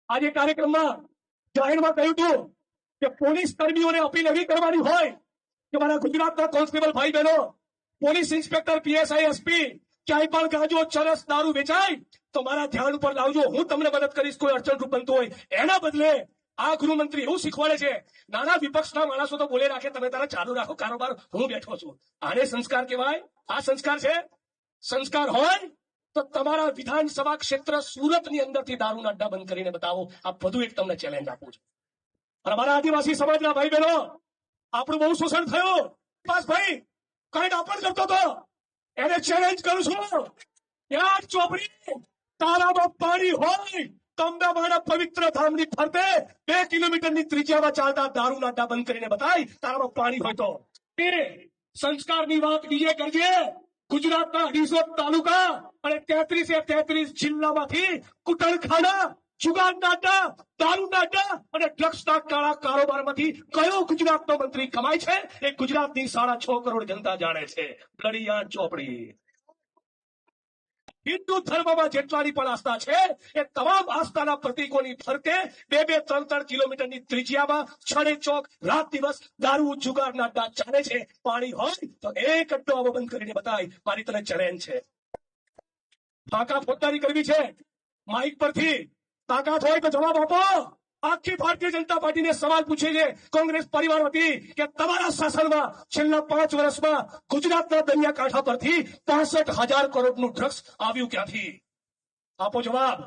આજે કાર્યક્રમમાં જાહેરમાં કહ્યું હતું કે પોલીસ કર્મીઓને અપીલ એવી કરવાની હોય કે મારા ગુજરાતના કોન્સ્ટેબલ ભાઈ બહેનો, પોલીસ ઇન્સ્પેક્ટર, પીએસઆઈ, એસપી, ક્યાંય પણ ગાંજો, ચરસ, દારૂ વેચાય તો મારા ધ્યાન ઉપર લાવજો, હું તમને મદદ કરીશ. કોઈ અડચણરૂપ બનતું હોય એના બદલે આ ગૃહમંત્રી એવું શીખવાડે છે, નાના વિપક્ષના માણસો તો બોલે રાખે, તમે તારા ચાલુ રાખો કારોબાર, હું બેઠો છું. આને સંસ્કાર કહેવાય? આ સંસ્કાર છે? સંસ્કાર હોય તો તમારા વિધાનસભા ક્ષેત્ર સુરતની અંદરથી દારૂના અડ્ડા બંધ કરીને બતાવો. આ વધુ એક તમને ચેલેન્જ આપું છું. અને અમારા આદિવાસી સમાજના ભાઈ બહેનો, આપણું બહુ શોષણ થયું. ભાઈ કઈ ડાપણ કરતો હતો, એને ચેલેન્જ કરું છું. યાર ચોપડી, તારામાં પાણી હોય તો અમદાવાદના પવિત્ર ધામની ફરતે 2 કિલોમીટરની ત્રિજ્યામાં ચાલતા દારૂના અડ્ડા બંધ કરીને બતાય. તારામાં પાણી હોય તો એ સંસ્કારની વાત બીજે કરજે. ગુજરાતના 250 તાલુકા અને 33 જિલ્લામાંથી કુટણખાના, જુગારના અડ્ડા, દારૂના અડ્ડા અને ડ્રગ્સના કાળા કારોબારમાંથી કયો ગુજરાતનો મંત્રી કમાય છે એ ગુજરાતની 6.5 કરોડ જનતા જાણે છે. બ્લડિયા ચોપડી. હિન્દુ ધર્મમાં જેટલાની પણ આસ્થા છે એ તમામ આસ્થાના પ્રતીકોની ફરતે 2-2, 3-3 કિલોમીટરની ત્રિજ્યામાં છડે ચોક રાત દિવસ દારૂ, જુગારના અડ્ડા ચાલે છે. પાણી હોય તો એક અડ્ડો આવો બંધ કરીને બતાય. મારી તને ચેલેન્જ છે. ફાંકા ફોજદારી કરવી છે માઇક પરથી, તાકાત હોય તો જવાબ આપો. આખી ભારતીય જનતા પાર્ટીને સવાલ પૂછે છે કોંગ્રેસ પરિવાર વતી કે તમારા શાસનમાં છેલ્લા 5 વર્ષમાં ગુજરાતના દરિયાકાંઠા પરથી 65,000 કરોડનું ડ્રગ્સ આવ્યું ક્યાંથી? આપો જવાબ.